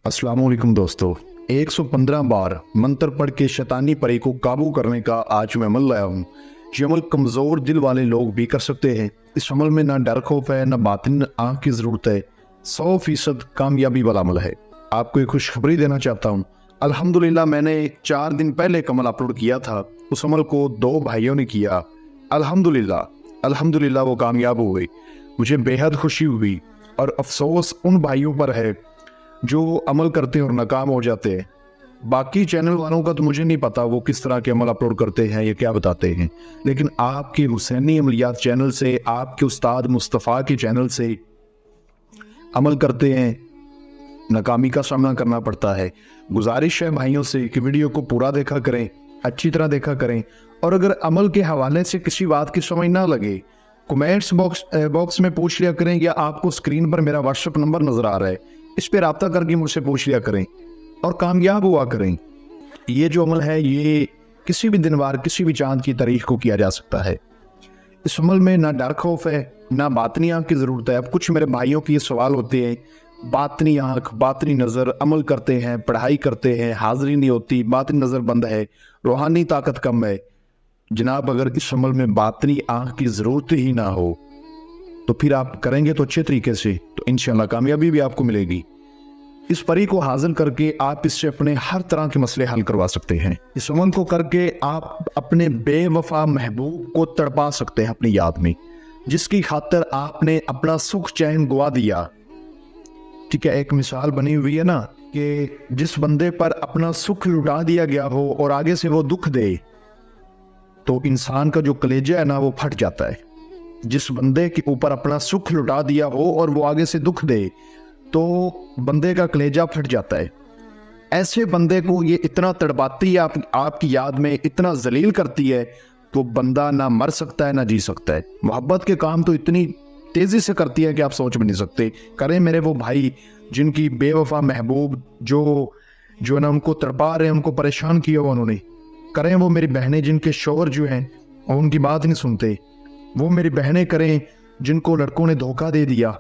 अस्सलाम वालेकुम दोस्तों। 115 बार मंत्र पढ़ के शैतानी परी को काबू करने का आज मैं अमल लाया हूँ। ये अमल कमज़ोर दिल वाले लोग भी कर सकते हैं। इस अमल में ना डर खौफ है, ना बातिन आँख की ज़रूरत है। 100% कामयाबी वाला अमल है। आपको एक खुशखबरी देना चाहता हूँ। अल्हम्दुलिल्लाह मैंने 4 दिन पहले एक अमल अपलोड किया था। उस अमल को 2 भाइयों ने किया। अल्हम्दुलिल्लाह वो कामयाब हो गई। मुझे बेहद खुशी हुई और अफसोस उन भाइयों पर है जो अमल करते हैं और नाकाम हो जाते हैं। बाकी चैनल वालों का तो मुझे नहीं पता वो किस तरह के अमल अपलोड करते हैं या क्या बताते हैं, लेकिन आपके हुसैनी अमलियात चैनल से, आपके उस्ताद मुस्तफ़ा के चैनल से अमल करते हैं, नाकामी का सामना करना पड़ता है। गुजारिश है भाइयों से कि वीडियो को पूरा देखा करें, अच्छी तरह देखा करें, और अगर अमल के हवाले से किसी बात की समझ ना लगे कमेंट्स बॉक्स में पूछ लिया करें, या आपको स्क्रीन पर मेरा व्हाट्सएप नंबर नज़र आ रहा है, इस पर रब्ता करके मुझसे पूछ लिया करें और कामयाब हुआ करें। ये जो अमल है ये किसी भी दिन वार, किसी भी चांद की तारीख को किया जा सकता है। इस अमल में ना डर खौफ है, ना बातनी आँख की ज़रूरत है। अब कुछ मेरे भाइयों के ये सवाल होते हैं, बातनी आँख, बातनी नज़र, अमल करते हैं, पढ़ाई करते हैं, हाज़िरी नहीं होती, बातनी नज़र बंद है, रूहानी ताकत कम है। जनाब, अगर इस अमल में बातनी आँख की ज़रूरत ही ना हो तो फिर आप करेंगे तो अच्छे तरीके से, तो इंशाल्लाह कामयाबी भी आपको मिलेगी। इस परी को हाजिर करके आप इससे अपने हर तरह के मसले हल करवा सकते हैं। इस अमल को करके आप अपने बेवफा महबूब को तड़पा सकते हैं अपनी याद में, जिसकी खातिर आपने अपना सुख चैन गवा दिया। ठीक है, एक मिसाल बनी हुई है ना कि जिस बंदे पर अपना सुख लुटा दिया गया हो और आगे से वो दुख दे, तो इंसान का जो कलेजा है ना वो फट जाता है। जिस बंदे के ऊपर अपना सुख लुटा दिया हो और वो आगे से दुख दे, तो बंदे का कलेजा फट जाता है। ऐसे बंदे को ये इतना तड़पाती है, आपकी याद में इतना जलील करती है, तो बंदा ना मर सकता है ना जी सकता है। मोहब्बत के काम तो इतनी तेजी से करती है कि आप सोच भी नहीं सकते। करें मेरे वो भाई जिनकी बेवफा महबूब जो ना उनको तड़पा रहे हैं, उनको परेशान किया हुआ उन्होंने। करें वो मेरी बहनें जिनके शोहर जो हैं और उनकी बात नहीं सुनते। वो मेरी बहनें करें जिनको लड़कों ने धोखा दे दिया,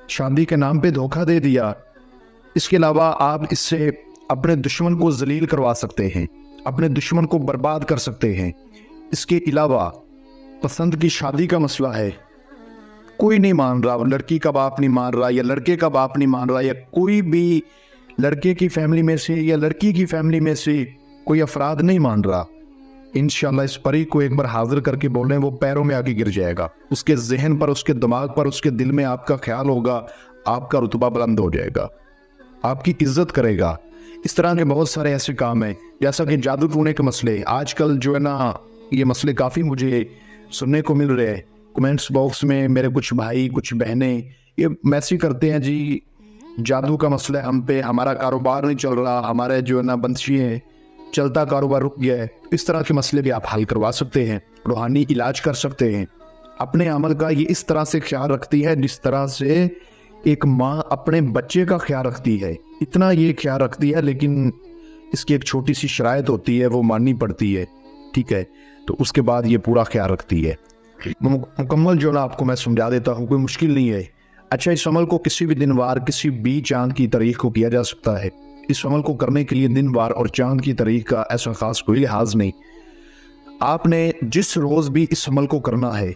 शादी के नाम पे धोखा दे दिया। इसके अलावा आप इससे अपने दुश्मन को जलील करवा सकते हैं, अपने दुश्मन को बर्बाद कर सकते हैं। इसके अलावा पसंद की शादी का मसला है, कोई नहीं मान रहा, लड़की का बाप नहीं मान रहा या लड़के का बाप नहीं मान रहा, या कोई भी लड़के की फैमिली में से या लड़की की फैमिली में से कोई अफराद नहीं मान रहा, इंशाल्लाह इस परी को एक बार हाजिर करके बोलें, वो पैरों में आके गिर जाएगा। उसके जहन पर, उसके दिमाग पर, उसके दिल में आपका ख्याल होगा, आपका रुतबा बुलंद हो जाएगा, आपकी इज्जत करेगा। इस तरह के बहुत सारे ऐसे काम हैं, जैसा कि जादू टूने के मसले। आजकल जो है ना ये मसले काफ़ी मुझे सुनने को मिल रहे हैं। कमेंट्स बॉक्स में मेरे कुछ भाई, कुछ बहनें ये मैसेज करते हैं, जी जादू का मसला है हम पे, हमारा कारोबार नहीं चल रहा, हमारे जो है ना बंदशी है, चलता कारोबार रुक गया है। इस तरह के मसले भी आप हल करवा सकते हैं, रूहानी इलाज कर सकते हैं। अपने अमल का ये इस तरह से ख्याल रखती है जिस तरह से एक माँ अपने बच्चे का ख्याल रखती है, इतना ये ख्याल रखती है। लेकिन इसकी एक छोटी सी शरायत होती है, वो माननी पड़ती है। ठीक है, तो उसके बाद ये पूरा ख्याल रखती है। मुकम्मल जो ना आपको मैं समझा देता हूँ, कोई मुश्किल नहीं है। अच्छा, इस अमल को किसी भी दिन वार, किसी भी चांद की तारीख को किया जा सकता है। इस अमल को करने के लिए दिन वार और चांद की तारीख का ऐसा खास कोई लिहाज नहीं। आपने जिस रोज़ भी इस अमल को करना है,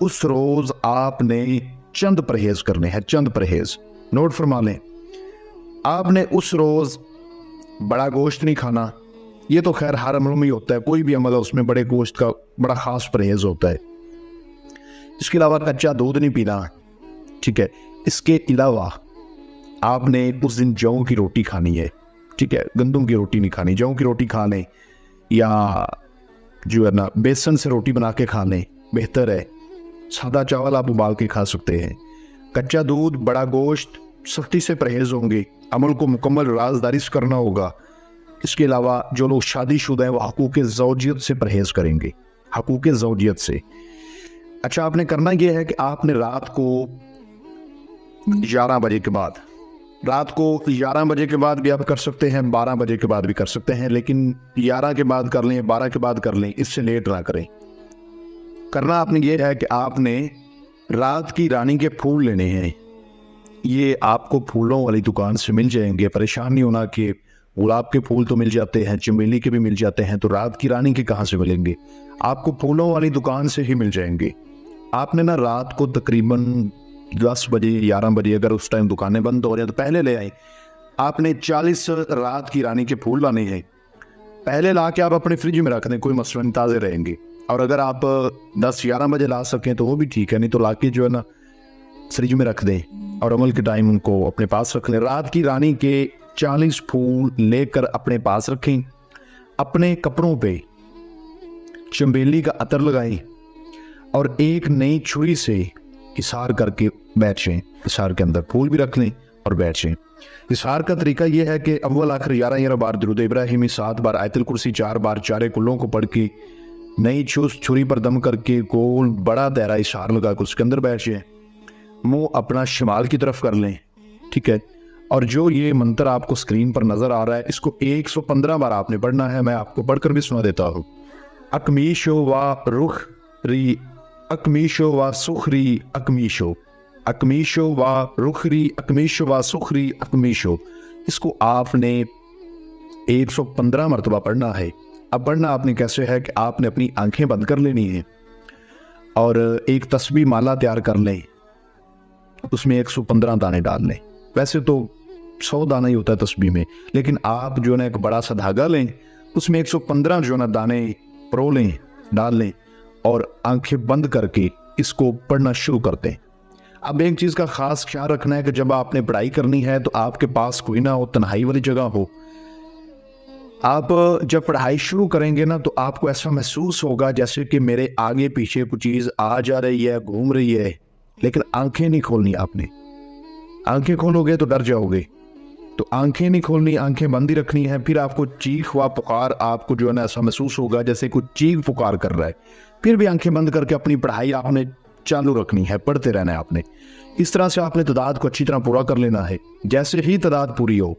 उस रोज़ आपने चंद परहेज करने हैं, चंद परहेज नोट फरमा लें। आपने उस रोज़ बड़ा गोश्त नहीं खाना। ये तो खैर हर अमल में ही होता है, कोई भी अमल है उसमें बड़े गोश्त का बड़ा ख़ास परहेज होता है। इसके अलावा कच्चा दूध नहीं पीना। ठीक है, इसके अलावा आपने उस दिन जौ की रोटी खानी है। ठीक है, गंदम की रोटी नहीं खानी, जौ की रोटी खा लें, या जो है ना बेसन से रोटी बना के खा लें, बेहतर है। सादा चावल आप उबाल के खा सकते हैं। कच्चा दूध, बड़ा गोश्त, सख्ती से परहेज होंगे। अमल को मुकम्मल राजदारी से करना होगा। इसके अलावा जो लोग शादीशुदा हैं वो हकूक़ ज़ौजियत से परहेज करेंगे, हकूक़ ज़ौजियत से। अच्छा, आपने करना यह है कि आपने रात को 11 बजे के बाद, रात को 11 बजे के बाद भी आप कर सकते हैं, 12 बजे के बाद भी कर सकते हैं, लेकिन 11 के बाद कर लें, 12 के बाद कर लें, इससे लेट ना करें। करना आपने ये है कि आपने रात की रानी के फूल लेने हैं ये आपको फूलों वाली दुकान से मिल जाएंगे। परेशान नहीं होना कि गुलाब के फूल तो मिल जाते हैं, चमेली के भी मिल जाते हैं, तो रात की रानी के कहाँ से मिलेंगे? आपको फूलों वाली दुकान से ही मिल जाएंगे। आपने ना रात को तकरीबन 10 बजे 11 बजे, अगर उस टाइम दुकानें बंद हो रही हैं तो पहले ले आए। आपने 40 रात की रानी के फूल लाने हैं, पहले ला के आप अपने फ्रिज में रख दें, कोई मसला नहीं, ताज़े रहेंगे। और अगर आप 10-11 बजे ला सकें तो वो भी ठीक है, नहीं तो ला के जो है ना फ्रिज में रख दें और अमल के टाइम उनको अपने पास रख लें। रात की रानी के 40 फूल लेकर अपने पास रखें। अपने कपड़ों पे चंबेली का अतर लगाएं और एक नई छुरी से इशार करके बैठ जाएं। इशार के अंदर फूल भी रख लें और बैठ जाएं। इशार का तरीका यह है कि अव्वल आखिर 11 बार दुरूद इब्राहिमी, 7 बार आयतुल कुर्सी, 4 बार चारे कुल्लों को पढ़ के नई छुरी पर दम करके गोल बड़ा दायरा इशार लगा कर उसके अंदर बैठ जाए। मुंह अपना शिमाल की तरफ कर लें, ठीक है। और जो ये मंत्र आपको स्क्रीन पर नजर आ रहा है, इसको 115 बार आपने पढ़ना है। मैं आपको पढ़कर भी सुना देता हूँ। अकमीशो व रुख री, अकमीशो व सुखरी, अकमीशो, अकमीशो व रुखरी, अकमीशो व सुखरी, अकमीशो। इसको आपने 115 मरतबा पढ़ना है। अब पढ़ना आपने कैसे है कि आपने अपनी आंखें बंद कर लेनी है और एक तस्बीह माला तैयार कर लें, उसमें 115 दाने डाल लें। वैसे तो 100 दाना ही होता है तस्बीह में, लेकिन आप जो है ना एक बड़ा सा धागा लें, उसमें 115 जो है ना दाने परो लें, डाल लें और आंखें बंद करके इसको पढ़ना शुरू कर दें। अब एक चीज़ का खास ख्याल रखना है कि जब आपने पढ़ाई करनी है तो आपके पास कोई ना हो, तन्हाई वाली जगह हो। आप जब पढ़ाई शुरू करेंगे ना तो आपको ऐसा महसूस होगा जैसे कि मेरे आगे पीछे कुछ चीज़ आ जा रही है, घूम रही है, लेकिन आंखें नहीं खोलनी आपने। आंखें खोलोगे तो डर जाओगे, तो आंखें नहीं खोलनी, आंखें बंद ही रखनी है। फिर आपको चीख व पुकार, आपको जो है ना ऐसा महसूस होगा जैसे कुछ चीख पुकार कर रहा है। फिर भी आंखें बंद करके अपनी पढ़ाई आपने चालू रखनी है, पढ़ते रहना है आपने। इस तरह से आपने तादाद को अच्छी तरह पूरा कर लेना है। जैसे ही तादाद पूरी हो,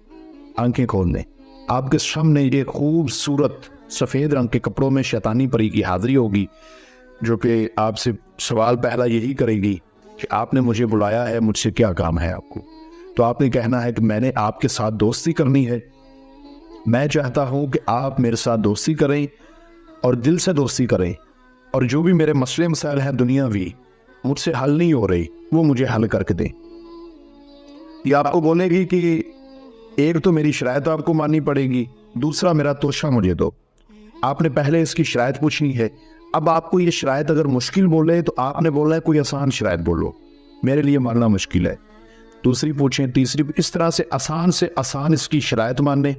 आंखें खोल लें। आपके सामने ये खूबसूरत सफ़ेद रंग के कपड़ों में शैतानी परी की हाजिरी होगी, जो कि आपसे सवाल पहला यही करेगी कि आपने मुझे बुलाया है, मुझसे क्या काम है आपको। तो आपने कहना है कि मैंने आपके साथ दोस्ती करनी है, मैं चाहता हूं कि आप मेरे साथ दोस्ती करें और दिल से दोस्ती करें, और जो भी मेरे मसले मसाइल हैं दुनियावी मुझसे हल नहीं हो रही, वो मुझे हल करके दें। ये आपको बोलेगी कि एक तो मेरी शराइत आपको माननी पड़ेगी, दूसरा मेरा तोशा मुझे दो। आपने पहले इसकी शराइत पूछनी है। अब आपको ये शराइत अगर मुश्किल बोले तो आपने बोलना है कोई आसान शराइत बोलो, मेरे लिए मानना मुश्किल है। दूसरी पूछें, तीसरी, इस तरह से आसान इसकी शराइत मानने।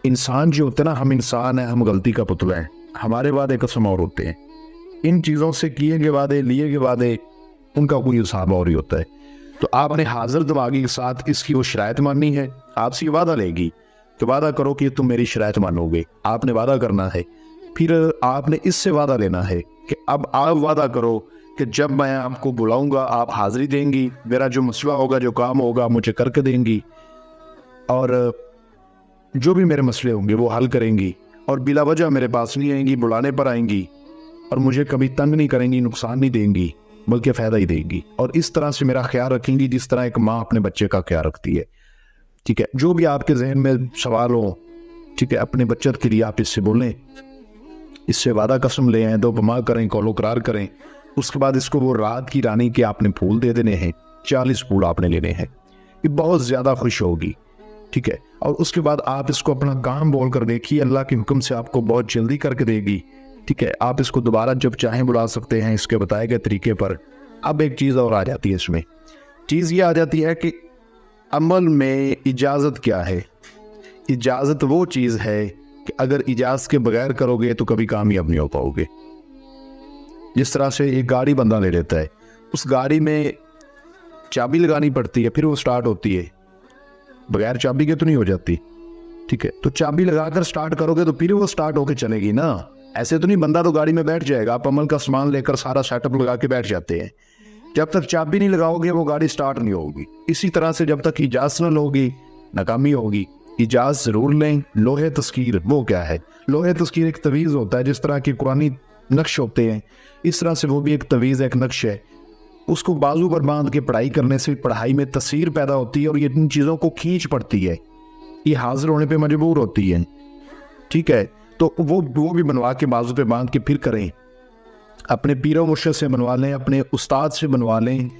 इंसान जो होते हैं ना, हम इंसान हैं, हम गलती का पुतला है, हमारे वादे कसम और होते हैं। इन चीज़ों से किए गए वादे, लिए गए वादे, उनका कोई हिसाब और ही होता है। तो आपने हाजिर दिमागी के साथ इसकी वो शराइत माननी है। आपसे वादा लेगी तो वादा करो कि तुम मेरी शराइत मानोगे, आपने वादा करना है। फिर आपने इससे वादा लेना है कि अब आप वादा करो कि जब मैं आपको बुलाऊंगा आप हाजिरी देंगी, मेरा जो मसला होगा, जो काम होगा, मुझे करके देंगी, और जो भी मेरे मसले होंगे वो हल करेंगी, और बिला वजह मेरे पास नहीं आएंगी, बुलाने पर आएंगी, और मुझे कभी तंग नहीं करेंगी, नुकसान नहीं देंगी, बल्कि फ़ायदा ही देंगी। और इस तरह से मेरा ख्याल रखेंगी जिस तरह एक माँ अपने बच्चे का ख्याल रखती है। ठीक है, जो भी आपके जहन में सवाल हो, ठीक है, अपने बच्चत के लिए आप इससे बोलें, इससे वादा कसम ले आए, दो बमा करें, कौलो करार करें। उसके बाद इसको वो रात की रानी के आपने फूल दे देने हैं, 40 फूल आपने लेने हैं। ये बहुत ज़्यादा खुश होगी, ठीक है। और उसके बाद आप इसको अपना काम बोल कर देखिए, अल्लाह के हुक्म से आपको बहुत जल्दी करके देगी, ठीक है। आप इसको दोबारा जब चाहें बुला सकते हैं इसके बताए गए तरीके पर। अब एक चीज़ और आ जाती है इसमें, चीज़ ये आ जाती है कि अमल में इजाज़त क्या है। इजाज़त वो चीज़ है कि अगर इजाज़त के बगैर करोगे तो कभी कामयाब नहीं हो पाओगे। जिस तरह से एक गाड़ी बंदा ले लेता है, उस गाड़ी में चाबी लगानी पड़ती है, फिर वो स्टार्ट होती है, बगैर चाबी के तो नहीं हो जाती, ठीक है। तो चाबी लगाकर स्टार्ट करोगे तो फिर वो स्टार्ट होकर चलेगी ना। ऐसे तो नहीं बंदा तो गाड़ी में बैठ जाएगा। आप अमल का सामान लेकर सारा सेटअप लगा के बैठ जाते हैं, जब तक चाबी नहीं लगाओगे वो गाड़ी स्टार्ट नहीं होगी। इसी तरह से जब तक इजाज़त न लोगी नाकामी होगी। इजाज़त ज़रूर लें। लोहे तस्कीर वो क्या है? लोहे तस्कीर एक तवीज़ होता है, जिस तरह के कुरानी नक्श होते हैं इस तरह से वो भी एक तवीज़, एक नक्श है। उसको बाजू पर बांध के पढ़ाई करने से पढ़ाई में तसीर पैदा होती है और ये इन चीज़ों को खींच पड़ती है, ये हाजिर होने पे मजबूर होती है। ठीक है, तो वो भी बनवा के बाजू पे बांध के फिर करें, अपने पीरो मुर्शिद से बनवा लें, अपने उस्ताद से बनवा लें,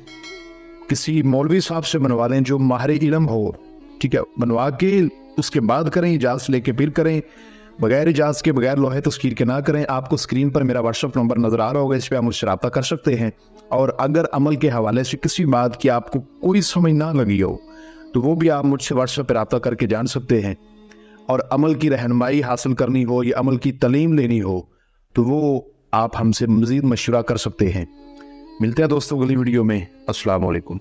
किसी मौलवी साहब से बनवा लें जो माहिर इल्म हो। ठीक है, बनवा के उसके बाद करें, इजाज़त लेके फिर करें, बगैर इजाज़त के, बगैर लोहे तस्कीर के ना करें। आपको स्क्रीन पर मेरा व्हाट्सअप नंबर नज़र आ रहा होगा, इस पर आप मुझसे रब्ता कर सकते हैं। और अगर अमल के हवाले से किसी बात की आपको कोई समझ ना लगी हो तो वो भी आप मुझसे व्हाट्सएप पर रब्ता करके जान सकते हैं। और अमल की रहनुमाई हासिल करनी हो या अमल की तालीम लेनी हो तो वो आप हमसे मज़ीद मशवरा कर सकते हैं। मिलते हैं दोस्तों अगली वीडियो में। अस्सलाम वालेकुम।